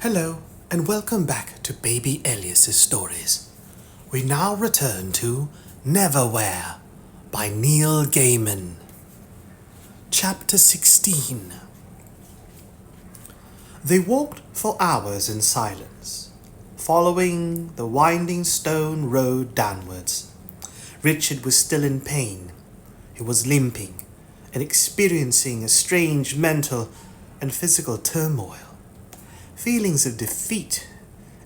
Hello, and welcome back to Baby Elias's stories. We now return to Neverwhere by Neil Gaiman. Chapter 16. They walked for hours in silence, following the winding stone road downwards. Richard was still in pain. He was limping and experiencing a strange mental and physical turmoil. Feelings of defeat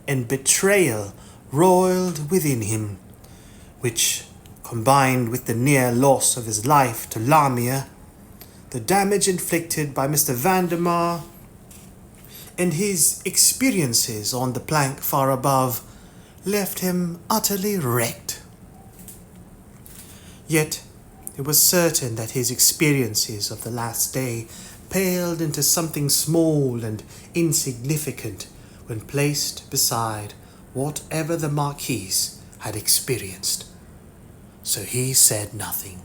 and betrayal roiled within him, which, combined with the near loss of his life to Lamia, the damage inflicted by Mr. Vandermeer, and his experiences on the plank far above, left him utterly wrecked. Yet it was certain that his experiences of the last day paled into something small and insignificant when placed beside whatever the Marquise had experienced. So he said nothing.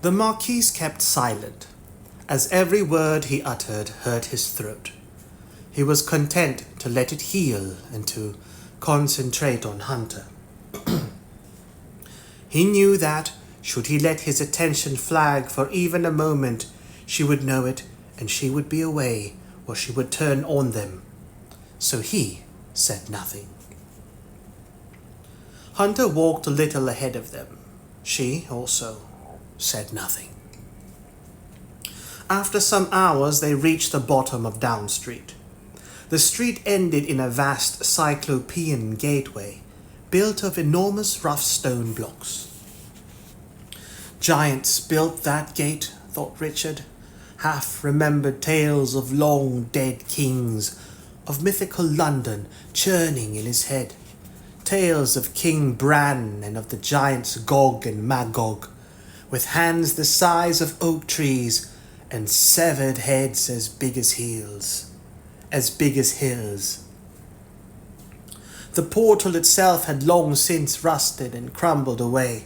The Marquise kept silent, as every word he uttered hurt his throat. He was content to let it heal and to concentrate on Hunter. He knew that, should he let his attention flag for even a moment, she would know it, and she would be away, or she would turn on them. So he said nothing. Hunter walked a little ahead of them. She also said nothing. After some hours, they reached the bottom of Down Street. The street ended in a vast cyclopean gateway, built of enormous rough stone blocks. Giants built that gate, thought Richard. Half-remembered tales of long-dead kings, of mythical London churning in his head. Tales of King Bran and of the giants Gog and Magog, with hands the size of oak trees and severed heads as big as hills. The portal itself had long since rusted and crumbled away.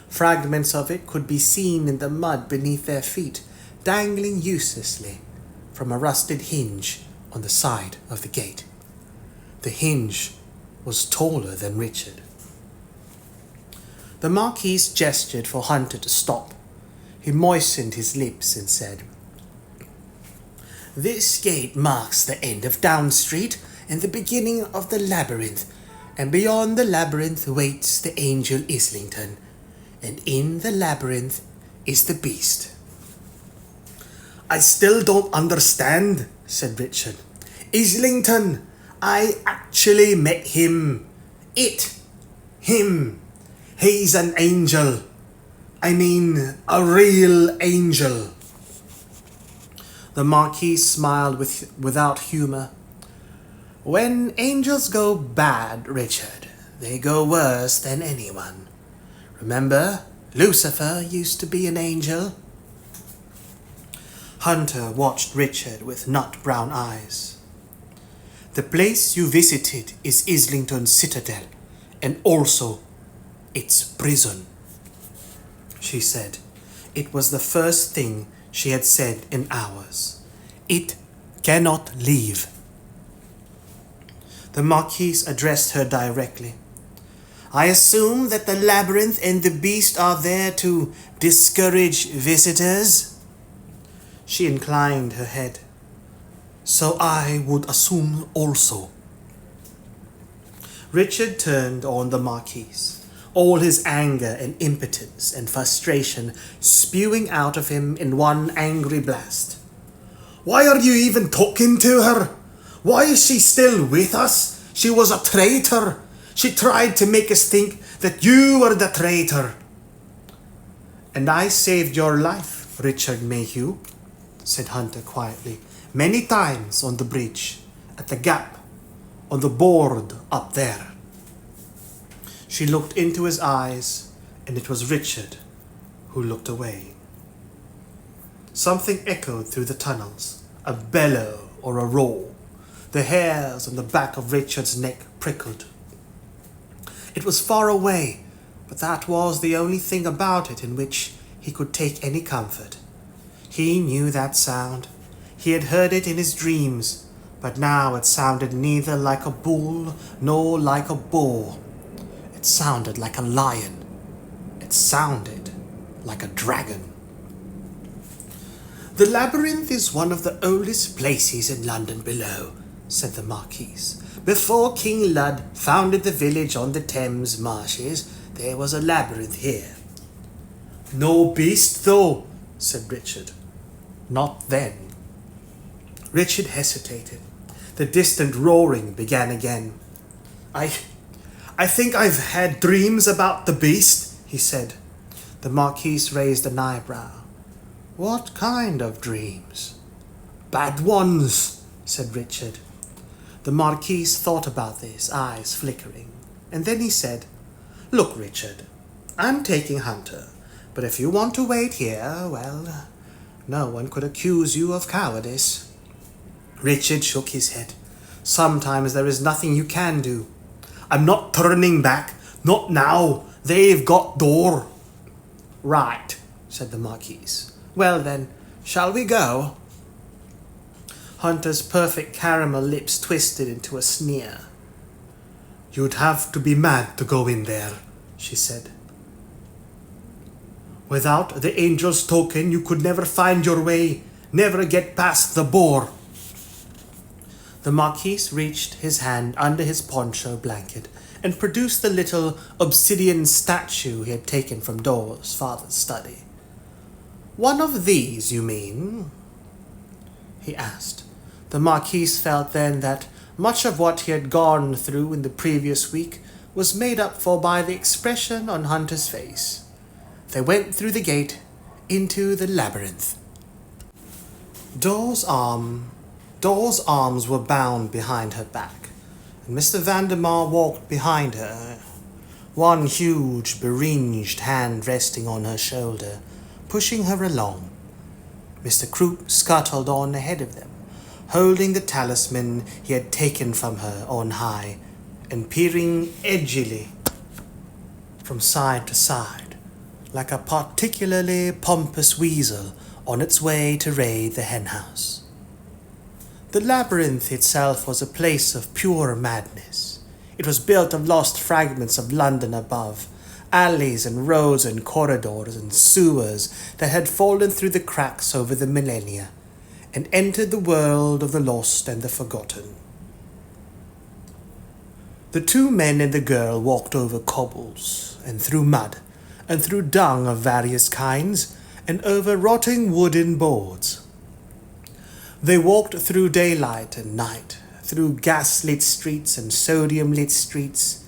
Fragments of it could be seen in the mud beneath their feet, dangling uselessly from a rusted hinge on the side of the gate. The hinge was taller than Richard. The Marquis gestured for Hunter to stop. He moistened his lips and said, "This gate marks the end of Down Street and the beginning of the labyrinth, and beyond the labyrinth waits the angel Islington, and in the labyrinth is the beast." "I still don't understand," said Richard. "Islington, I actually met him. Him. He's an angel. I mean, a real angel." The Marquis smiled without humour. "When angels go bad, Richard, they go worse than anyone. Remember, Lucifer used to be an angel." Hunter watched Richard with nut-brown eyes. "The place you visited is Islington's citadel, and also its prison," she said. It was the first thing she had said in hours. "It cannot leave." The Marquise addressed her directly. "I assume that the labyrinth and the beast are there to discourage visitors?" She inclined her head. "So I would assume also." Richard turned on the Marquis, all his anger and impotence and frustration spewing out of him in one angry blast. "Why are you even talking to her? Why is she still with us? She was a traitor. She tried to make us think that you were the traitor." "And I saved your life, Richard Mayhew," said Hunter quietly, "many times on the bridge, at the gap, on the board up there." She looked into his eyes, and it was Richard who looked away. Something echoed through the tunnels, a bellow or a roar. The hairs on the back of Richard's neck prickled. It was far away, but that was the only thing about it in which he could take any comfort. He knew that sound. He had heard it in his dreams, but now it sounded neither like a bull nor like a boar. It sounded like a lion. It sounded like a dragon. "The labyrinth is one of the oldest places in London below," said the Marquise. "Before King Lud founded the village on the Thames marshes, there was a labyrinth here." "No beast, though," said Richard. "Not then." Richard hesitated. The distant roaring began again. I think I've had dreams about the beast," he said. The Marquise raised an eyebrow. "What kind of dreams?" "Bad ones," said Richard. The Marquise thought about this, eyes flickering, and then he said, "Look, Richard, I'm taking Hunter, but if you want to wait here, well, no one could accuse you of cowardice." Richard shook his head. "Sometimes there is nothing you can do." "I'm not turning back. Not now. They've got door." "Right," said the Marquise. "Well then, shall we go?" Hunter's perfect caramel lips twisted into a sneer. "You'd have to be mad to go in there," she said. "Without the angel's token, you could never find your way, never get past the boar." The Marquise reached his hand under his poncho blanket and produced the little obsidian statue he had taken from Dora's father's study. "One of these, you mean?" he asked. The Marquise felt then that much of what he had gone through in the previous week was made up for by the expression on Hunter's face. They went through the gate into the labyrinth. Dora's arms were bound behind her back, and Mr. Vandermeer walked behind her, one huge, beringed hand resting on her shoulder, pushing her along. Mr. Croup scuttled on ahead of them, holding the talisman he had taken from her on high, and peering edgily from side to side, like a particularly pompous weasel on its way to raid the henhouse. The labyrinth itself was a place of pure madness. It was built of lost fragments of London above, alleys and roads and corridors and sewers that had fallen through the cracks over the millennia, and entered the world of the lost and the forgotten. The two men and the girl walked over cobbles, and through mud, and through dung of various kinds, and over rotting wooden boards. They walked through daylight and night, through gas-lit streets and sodium-lit streets,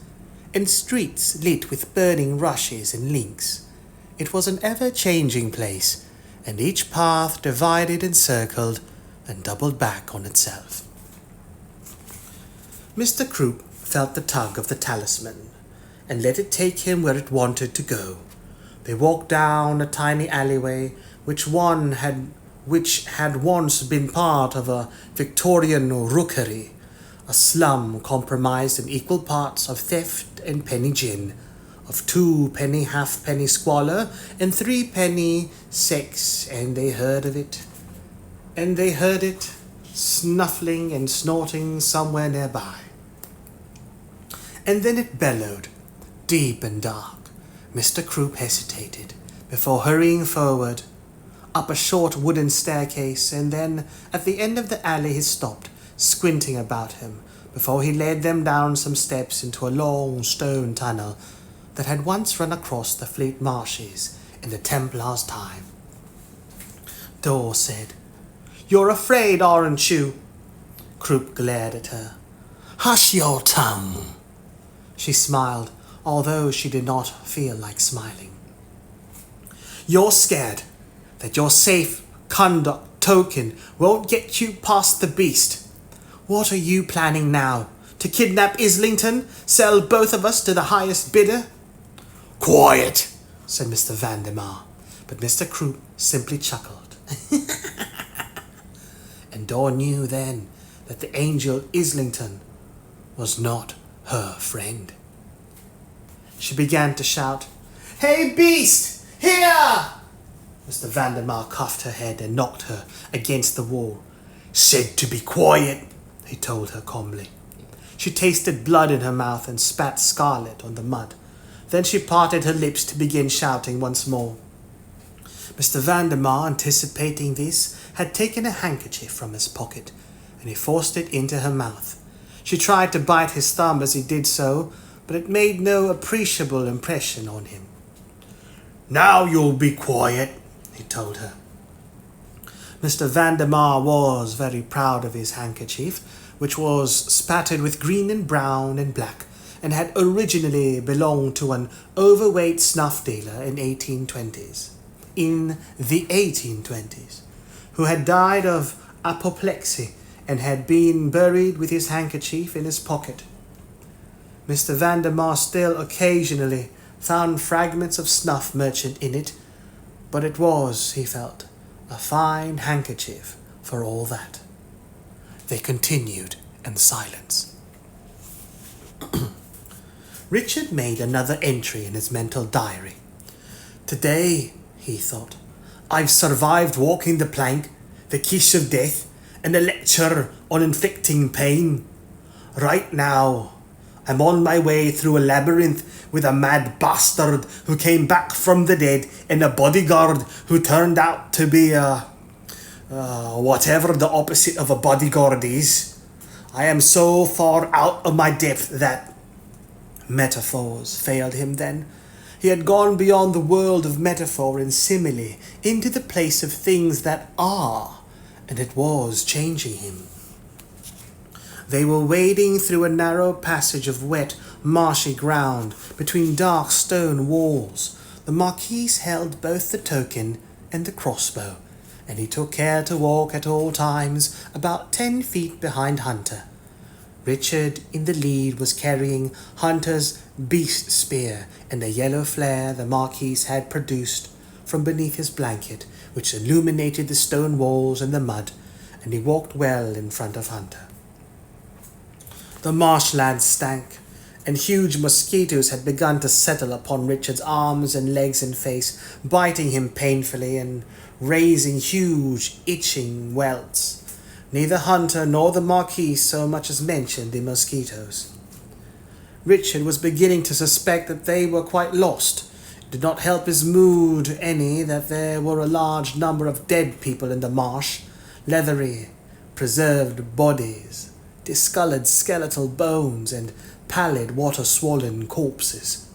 and streets lit with burning rushes and links. It was an ever-changing place, and each path divided and circled and doubled back on itself. Mr. Croup felt the tug of the talisman, and let it take him where it wanted to go. They walked down a tiny alleyway which had once been part of a Victorian rookery, a slum comprised in equal parts of theft and penny gin, of 2-penny halfpenny squalor and 3-penny sex, and they heard it, snuffling and snorting somewhere nearby. And then it bellowed, deep and dark. Mr. Croup hesitated before hurrying forward, up a short wooden staircase, and then at the end of the alley he stopped, squinting about him, before he led them down some steps into a long stone tunnel that had once run across the Fleet marshes in the Templars' time. Dor said, "You're afraid, aren't you?" Croup glared at her. "Hush your tongue." She smiled, although she did not feel like smiling. "You're scared that your safe conduct token won't get you past the beast. What are you planning now? To kidnap Islington? Sell both of us to the highest bidder?" "Quiet," said Mr. Vandermeer, but Mr. Croup simply chuckled. And Dor knew then that the angel Islington was not her friend. She began to shout, "Hey, beast! Here!" Mr. Vandermeer cuffed her head and knocked her against the wall. Said to be quiet, he told her calmly. She tasted blood in her mouth and spat scarlet on the mud. Then she parted her lips to begin shouting once more. Mr. Vandermeer, anticipating this, had taken a handkerchief from his pocket, and he forced it into her mouth. She tried to bite his thumb as he did so, but it made no appreciable impression on him. Now you'll be quiet, he told her. Mr. Vandermeer was very proud of his handkerchief, which was spattered with green and brown and black, and had originally belonged to an overweight snuff dealer in the 1820s, who had died of apoplexy and had been buried with his handkerchief in his pocket. Mr. Vandermeer still occasionally found fragments of snuff merchant in it, but it was, he felt, a fine handkerchief for all that. They continued in silence. Richard made another entry in his mental diary. Today, he thought, I've survived walking the plank, the kiss of death, and a lecture on inflicting pain. Right now, I'm on my way through a labyrinth with a mad bastard who came back from the dead and a bodyguard who turned out to be whatever the opposite of a bodyguard is. I am so far out of my depth that metaphors failed him then. He had gone beyond the world of metaphor and simile into the place of things that are, and it was changing him. They were wading through a narrow passage of wet, marshy ground between dark stone walls. The Marquis held both the token and the crossbow, and he took care to walk at all times about 10 feet behind Hunter. Richard in the lead was carrying Hunter's beast spear and a yellow flare the Marquis had produced from beneath his blanket, which illuminated the stone walls and the mud, and he walked well in front of Hunter. The marshland stank, and huge mosquitoes had begun to settle upon Richard's arms and legs and face, biting him painfully and raising huge, itching welts. Neither Hunter nor the Marquis so much as mentioned the mosquitoes. Richard was beginning to suspect that they were quite lost. It did not help his mood any that there were a large number of dead people in the marsh, leathery, preserved bodies, discolored skeletal bones, and pallid, water-swollen corpses.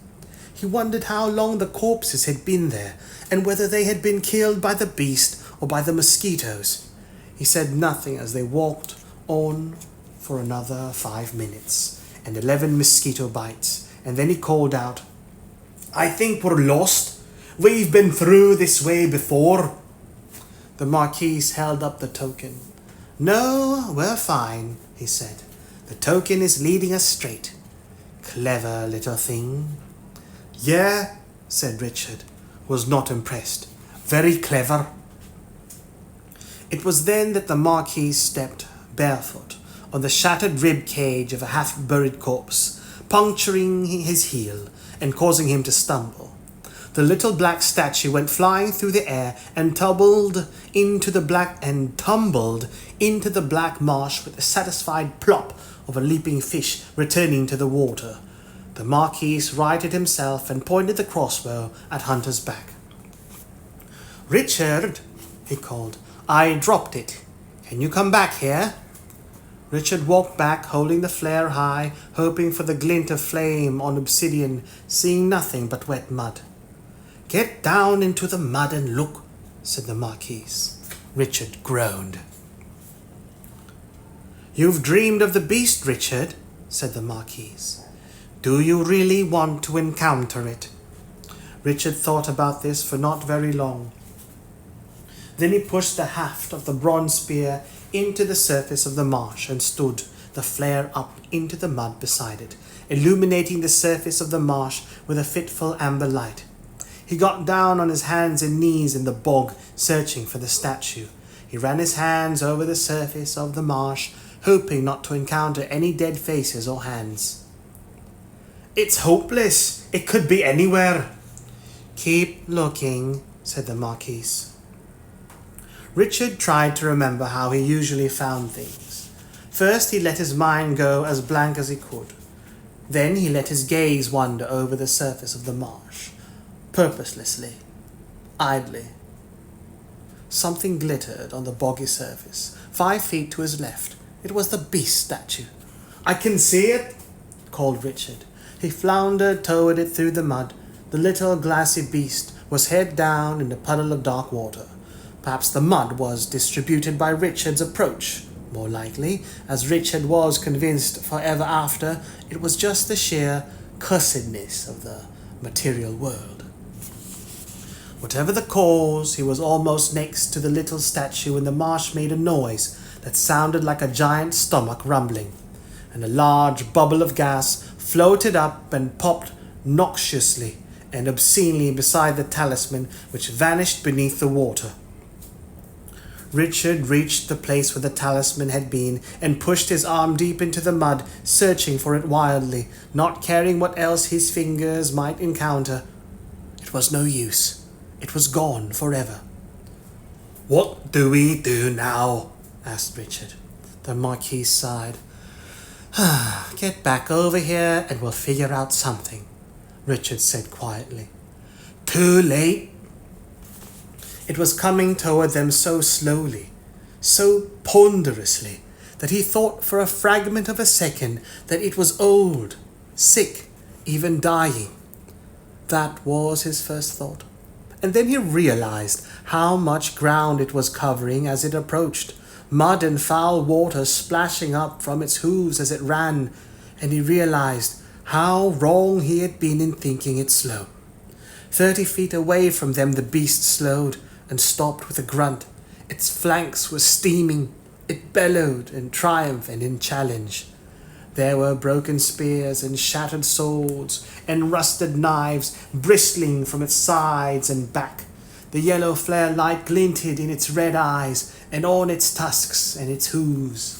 He wondered how long the corpses had been there, and whether they had been killed by the beast or by the mosquitoes. He said nothing as they walked on for another 5 minutes, and 11 mosquito bites, and then he called out, I think we're lost. We've been through this way before. The Marquis held up the token. No, we're fine, he said. The token is leading us straight. Clever little thing. Yeah, said Richard, who was not impressed. Very clever. It was then that the Marquis stepped barefoot on the shattered rib cage of a half-buried corpse, puncturing his heel and causing him to stumble. The little black statue went flying through the air and tumbled into the black marsh with a satisfied plop of a leaping fish returning to the water. The Marquis righted himself and pointed the crossbow at Hunter's back. Richard, he called, I dropped it. Can you come back here? Richard walked back, holding the flare high, hoping for the glint of flame on obsidian, seeing nothing but wet mud. Get down into the mud and look, said the Marquis. Richard groaned. You've dreamed of the beast, Richard, said the Marquis. Do you really want to encounter it? Richard thought about this for not very long. Then he pushed the haft of the bronze spear into the surface of the marsh and stood the flare up into the mud beside it, illuminating the surface of the marsh with a fitful amber light. He got down on his hands and knees in the bog, searching for the statue. He ran his hands over the surface of the marsh, hoping not to encounter any dead faces or hands. It's hopeless. It could be anywhere. Keep looking, said the Marquis. Richard tried to remember how he usually found things. First he let his mind go as blank as he could. Then he let his gaze wander over the surface of the marsh, purposelessly, idly. Something glittered on the boggy surface, 5 feet to his left. It was the beast statue. "I can see it," called Richard. He floundered toward it through the mud. The little glassy beast was head down in a puddle of dark water. Perhaps the mud was distributed by Richard's approach. More likely, as Richard was convinced forever after, it was just the sheer cussedness of the material world. Whatever the cause, he was almost next to the little statue when the marsh made a noise that sounded like a giant stomach rumbling, and a large bubble of gas floated up and popped noxiously and obscenely beside the talisman, which vanished beneath the water. Richard reached the place where the talisman had been and pushed his arm deep into the mud, searching for it wildly, not caring what else his fingers might encounter. It was no use. It was gone forever. "What do we do now?" asked Richard. The Marquis sighed. "Get back over here and we'll figure out something," Richard said quietly. "Too late." It was coming toward them so slowly, so ponderously, that he thought for a fragment of a second that it was old, sick, even dying. That was his first thought. And then he realized how much ground it was covering as it approached, mud and foul water splashing up from its hooves as it ran, and he realized how wrong he had been in thinking it slow. 30 feet away from them the beast slowed and stopped with a grunt. Its flanks were steaming. It bellowed in triumph and in challenge. There were broken spears and shattered swords and rusted knives bristling from its sides and back. The yellow flare light glinted in its red eyes and on its tusks and its hooves.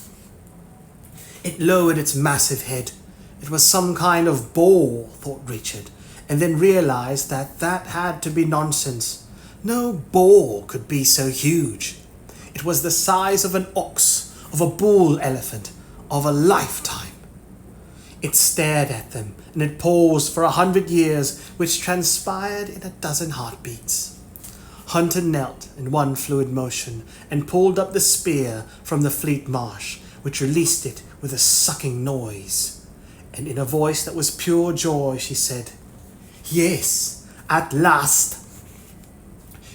It lowered its massive head. It was some kind of boar, thought Richard, and then realized that that had to be nonsense. No boar could be so huge. It was the size of an ox, of a bull elephant, of a lifetime. It stared at them, and it paused for 100 years, which transpired in a dozen heartbeats. Hunter knelt in one fluid motion and pulled up the spear from the fleet marsh, which released it with a sucking noise. And in a voice that was pure joy, she said, "Yes, at last."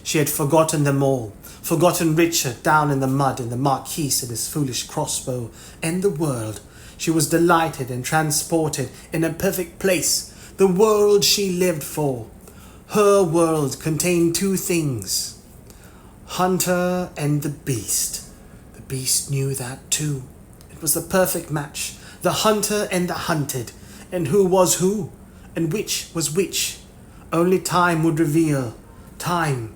She had forgotten them all, forgotten Richard down in the mud and the Marquis and his foolish crossbow, and the world. She was delighted and transported in a perfect place, the world she lived for. Her world contained 2 things, Hunter and the beast. The beast knew that too. It was the perfect match, the hunter and the hunted, and who was who, and which was which. Only time would reveal, time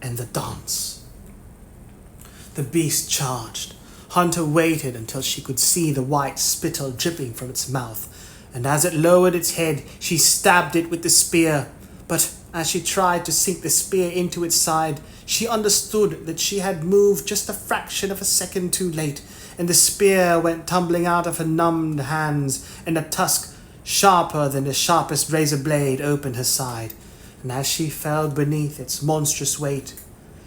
and the dance. The beast charged. Hunter waited until she could see the white spittle dripping from its mouth, and as it lowered its head, she stabbed it with the spear. But as she tried to sink the spear into its side, she understood that she had moved just a fraction of a second too late, and the spear went tumbling out of her numbed hands, and a tusk, sharper than the sharpest razor blade, opened her side. And as she fell beneath its monstrous weight,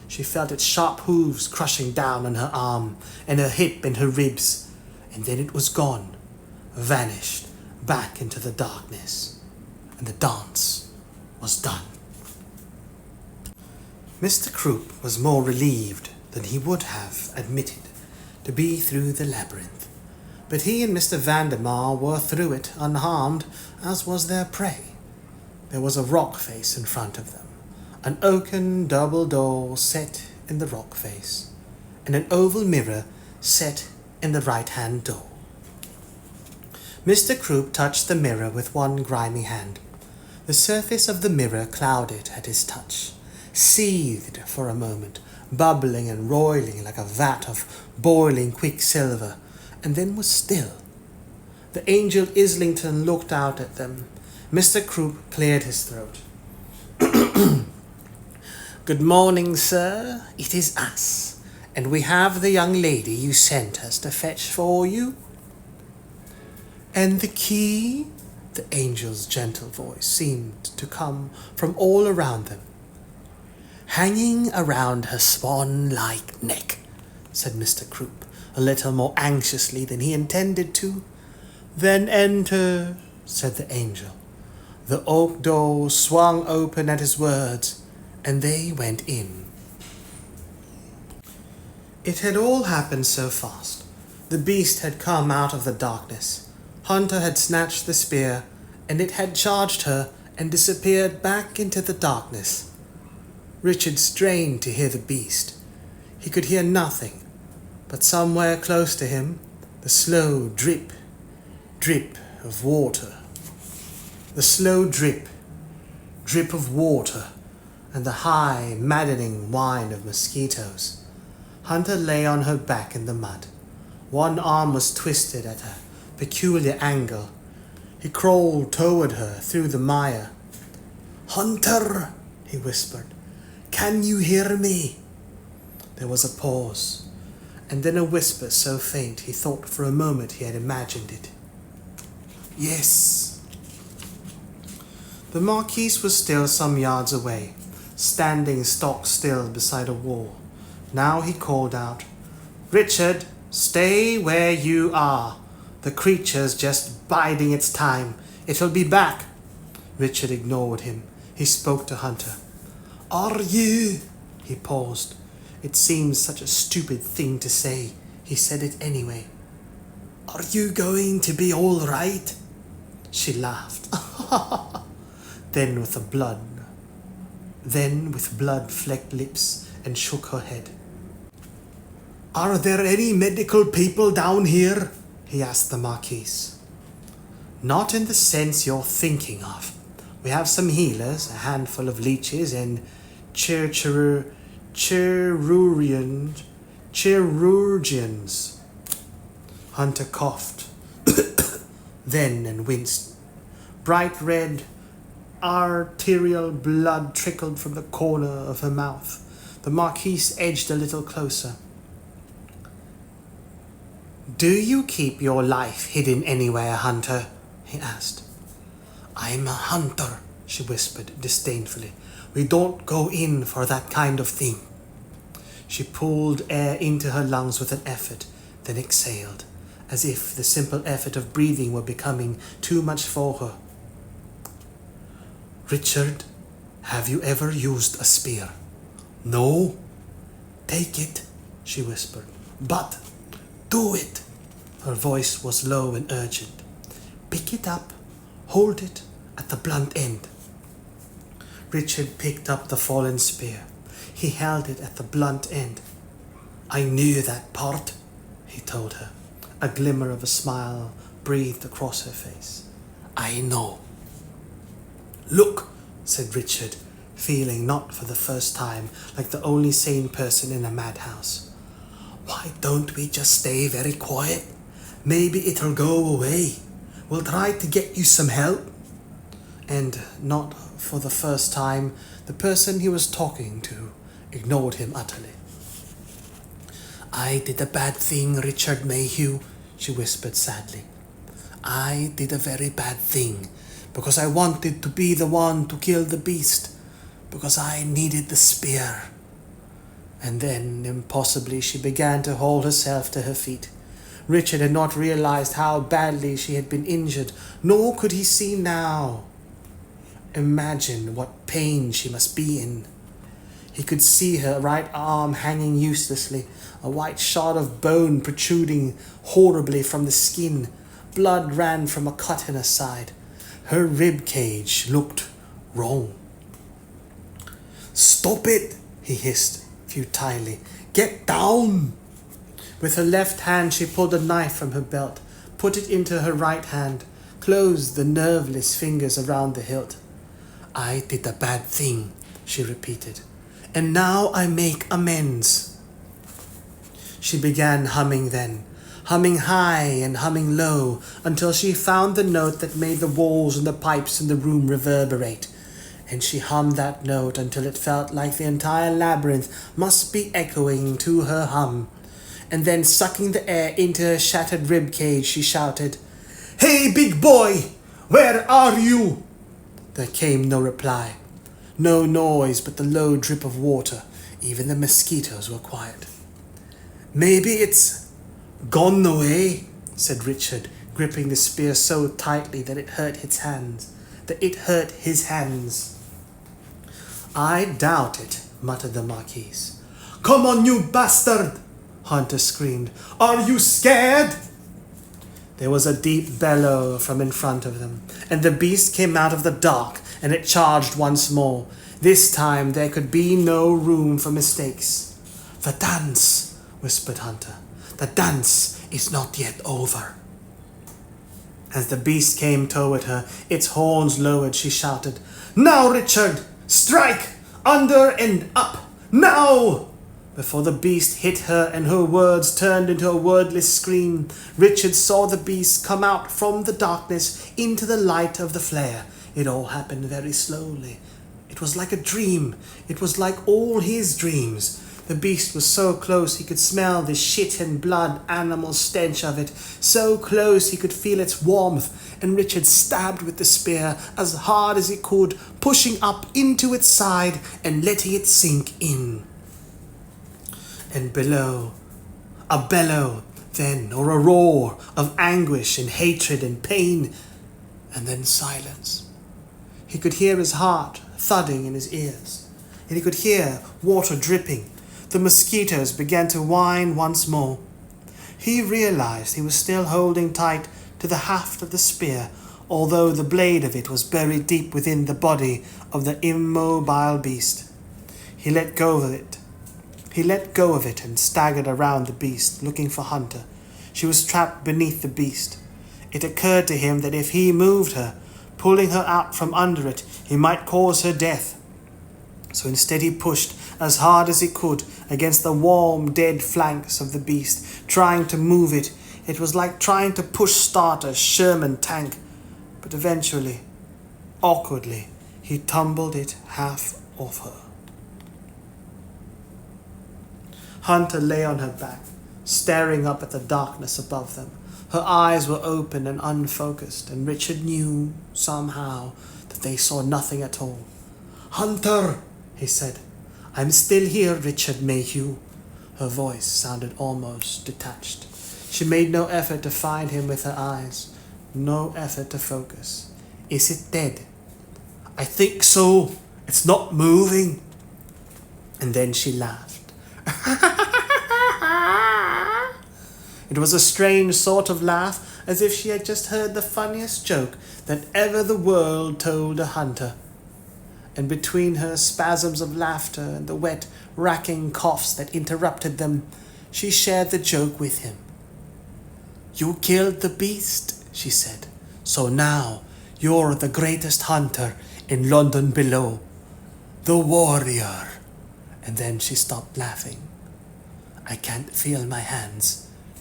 she felt its sharp hooves crushing down on her arm and her hip and her ribs, and then it was gone, vanished back into the darkness, and the dance was done. Mr. Croup was more relieved than he would have admitted to be through the labyrinth, but he and Mr. Vandermeer were through it unharmed, as was their prey. There was a rock face in front of them, an oaken double door set in the rock face, and an oval mirror set in the right-hand door. Mr. Croup touched the mirror with one grimy hand. The surface of the mirror clouded at his touch, seethed for a moment, bubbling and roiling like a vat of boiling quicksilver, and then was still. The angel Islington looked out at them. Mr. Croup cleared his throat. "Good morning, sir. It is us. and we have the young lady you sent us to fetch for you." "And the key?" The angel's gentle voice seemed to come from all around them. "Hanging around her swan-like neck," said Mr. Croup, a little more anxiously than he intended to. "Then enter," said the angel. The oak door swung open at his words, and they went in. It had all happened so fast. The beast had come out of the darkness. Hunter had snatched the spear, and it had charged her and disappeared back into the darkness. Richard strained to hear the beast. He could hear nothing, but somewhere close to him, the slow drip, drip of water. The slow drip, drip of water, and the high, maddening whine of mosquitoes. Hunter lay on her back in the mud. One arm was twisted at a peculiar angle. He crawled toward her through the mire. "Hunter," he whispered, "can you hear me?" There was a pause, and then a whisper so faint he thought for a moment he had imagined it. "Yes." The Marquise was still some yards away, standing stock still beside a wall. Now he called out, "Richard, stay where you are. The creature's just biding its time. It'll be back." Richard ignored him. He spoke to Hunter. "Are you?" He paused. It seemed such a stupid thing to say. He said it anyway. "Are you going to be all right?" She laughed. Then with blood-flecked lips, and shook her head. "Are there any medical people down here?" he asked the Marquise. "Not in the sense you're thinking of. We have some healers, a handful of leeches, and chirurgians." Hunter coughed, then and winced. Bright red, arterial blood trickled from the corner of her mouth. The Marquise edged a little closer. "Do you keep your life hidden anywhere, Hunter?" he asked. "I'm a hunter," she whispered disdainfully. "We don't go in for that kind of thing." She pulled air into her lungs with an effort, then exhaled, as if the simple effort of breathing were becoming too much for her. "Richard, have you ever used a spear?" "No." "Take it," she whispered. "But do it." Her voice was low and urgent. "Pick it up. Hold it at the blunt end." Richard picked up the fallen spear. He held it at the blunt end. "I knew that part," he told her. A glimmer of a smile breathed across her face. "I know." "Look," said Richard, feeling not for the first time like the only sane person in a madhouse. "Why don't we just stay very quiet? Maybe it'll go away. We'll try to get you some help." And not for the first time, the person he was talking to ignored him utterly. "I did a bad thing, Richard Mayhew," she whispered sadly. "I did a very bad thing, because I wanted to be the one to kill the beast, because I needed the spear." And then, impossibly, she began to hold herself to her feet. Richard had not realized how badly she had been injured, nor could he see now. Imagine what pain she must be in. He could see her right arm hanging uselessly, a white shard of bone protruding horribly from the skin. Blood ran from a cut in her side. Her rib cage looked wrong. "Stop it," he hissed futilely. "Get down." With her left hand she pulled a knife from her belt, put it into her right hand, closed the nerveless fingers around the hilt. "I did a bad thing," she repeated, "and now I make amends." She began humming then, humming high and humming low, until she found the note that made the walls and the pipes in the room reverberate. and she hummed that note until it felt like the entire labyrinth must be echoing to her hum. And then, sucking the air into her shattered rib cage, she shouted, "Hey, big boy! Where are you?" There came no reply. No noise but the low drip of water. Even the mosquitoes were quiet. "Maybe it's gone away," said Richard, gripping the spear so tightly that it hurt his hands. "I doubt it," muttered the Marquise. "Come on, you bastard!" Hunter screamed. "Are you scared?" There was a deep bellow from in front of them, and the beast came out of the dark, and it charged once more. This time there could be no room for mistakes. "The dance," whispered Hunter. "The dance is not yet over." As the beast came toward her, its horns lowered, she shouted, "Now, Richard! Strike! Under and up! Now!" Before the beast hit her and her words turned into a wordless scream, Richard saw the beast come out from the darkness into the light of the flare. It all happened very slowly. It was like a dream. It was like all his dreams. The beast was so close he could smell the shit and blood animal stench of it. So close he could feel its warmth, and Richard stabbed with the spear as hard as he could, pushing up into its side and letting it sink in. And below, a bellow, then, or a roar of anguish and hatred and pain, and then silence. He could hear his heart thudding in his ears, and he could hear water dripping. The mosquitoes began to whine once more. He realized he was still holding tight to the haft of the spear, although the blade of it was buried deep within the body of the immobile beast. He let go of it and staggered around the beast, looking for Hunter. She was trapped beneath the beast. It occurred to him that if he moved her, pulling her out from under it, he might cause her death. So instead he pushed as hard as he could against the warm, dead flanks of the beast, trying to move it. It was like trying to push start a Sherman tank. But eventually, awkwardly, he tumbled it half off her. Hunter lay on her back, staring up at the darkness above them. Her eyes were open and unfocused, and Richard knew, somehow, that they saw nothing at all. "Hunter," he said. "I'm still here, Richard Mayhew." Her voice sounded almost detached. She made no effort to find him with her eyes, no effort to focus. "Is it dead?" "I think so. It's not moving." And then she laughed. It was a strange sort of laugh, as if she had just heard the funniest joke that ever the world told a hunter. And between her spasms of laughter and the wet, racking coughs that interrupted them, she shared the joke with him. "You killed the beast," she said. "So now you're the greatest hunter in London below. The warrior." And then she stopped laughing. "I can't feel my hands.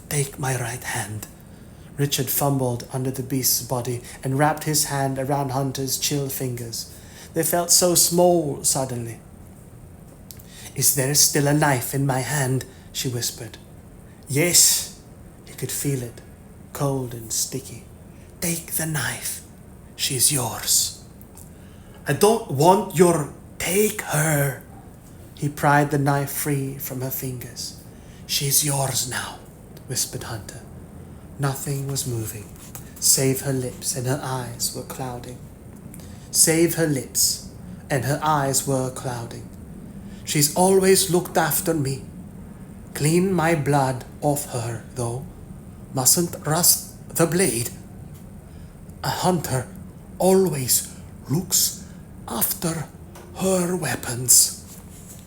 Take my right hand." Richard fumbled under the beast's body and wrapped his hand around Hunter's chill fingers. They felt so small suddenly. "Is there still a knife in my hand?" she whispered. "Yes." He could feel it, cold and sticky. "Take the knife. She's yours." "I don't want your..." "Take her." He pried the knife free from her fingers. "She's yours now," whispered Hunter. Nothing was moving, save her lips, and her eyes were clouding. "She's always looked after me. Clean my blood off her, though. Mustn't rust the blade. A hunter always looks after her weapons."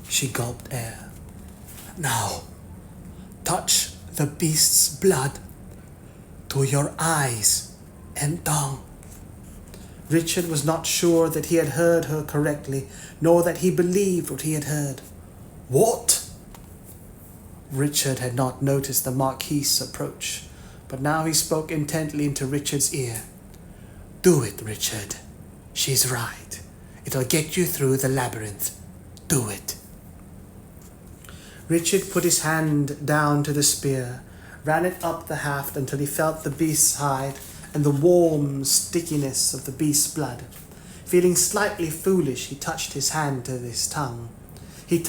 She gulped air. "Now, touch the beast's blood to your eyes and tongue." Richard was not sure that he had heard her correctly, nor that he believed what he had heard. "What?" Richard had not noticed the Marquis's approach, but now he spoke intently into Richard's ear. "Do it, Richard. She's right. It'll get you through the labyrinth. Do it." Richard put his hand down to the spear, ran it up the haft until he felt the beast's hide and the warm stickiness of the beast's blood. Feeling slightly foolish, he touched his hand to his tongue. Tasting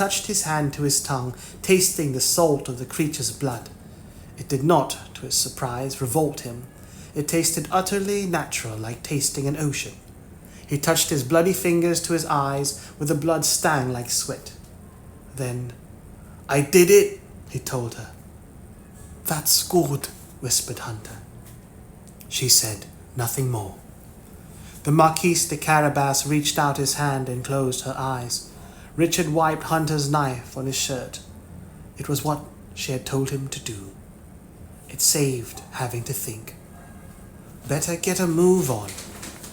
the salt of the creature's blood. It did not, to his surprise, revolt him. It tasted utterly natural, like tasting an ocean. He touched his bloody fingers to his eyes, where the blood stung like sweat. Then, "I did it," he told her. "That's good," whispered Hunter. She said nothing more. The Marquise de Carabas reached out his hand and closed her eyes. Richard wiped Hunter's knife on his shirt. It was what she had told him to do. It saved having to think. "Better get a move on,"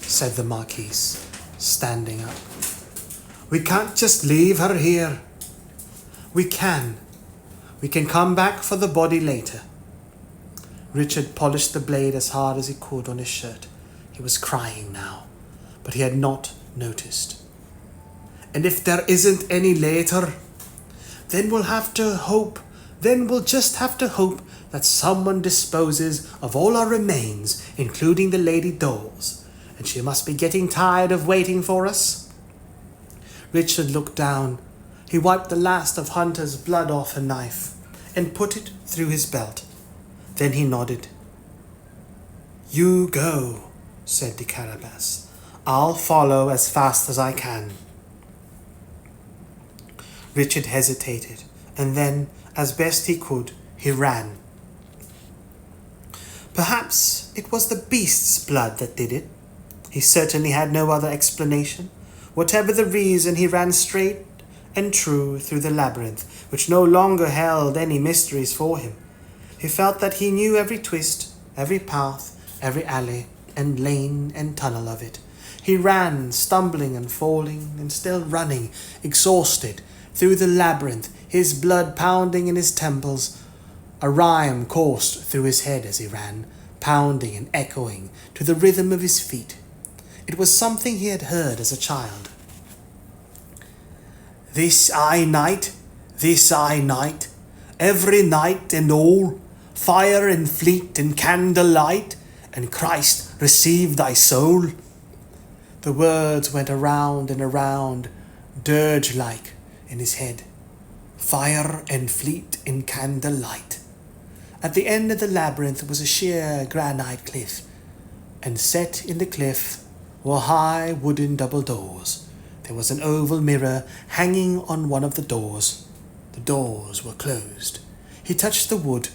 said the Marquise, standing up. "We can't just leave her here." "We can. We can come back for the body later." Richard polished the blade as hard as he could on his shirt. He was crying now, but he had not noticed. "And if there isn't any later, then we'll just have to hope that someone disposes of all our remains, including the lady dolls, and she must be getting tired of waiting for us." Richard looked down. He wiped the last of Hunter's blood off a knife and put it through his belt. Then he nodded. "You go," said de Carabas. "I'll follow as fast as I can." Richard hesitated, and then, as best he could, he ran. Perhaps it was the beast's blood that did it. He certainly had no other explanation. Whatever the reason, he ran straight and true through the labyrinth, which no longer held any mysteries for him. He felt that he knew every twist, every path, every alley and lane and tunnel of it. He ran, stumbling and falling, and still running, exhausted, through the labyrinth, his blood pounding in his temples. A rhyme coursed through his head as he ran, pounding and echoing to the rhythm of his feet. It was something he had heard as a child. This I night, every night and all, fire and fleet and candlelight, and Christ receive thy soul. The words went around and around, dirge-like in his head. Fire and fleet and candlelight. At the end of the labyrinth was a sheer granite cliff, and set in the cliff were high wooden double doors. There was an oval mirror hanging on one of the doors. The doors were closed. He touched the wood,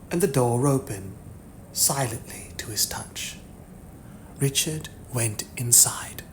and the door opened, silently to his touch. Richard went inside.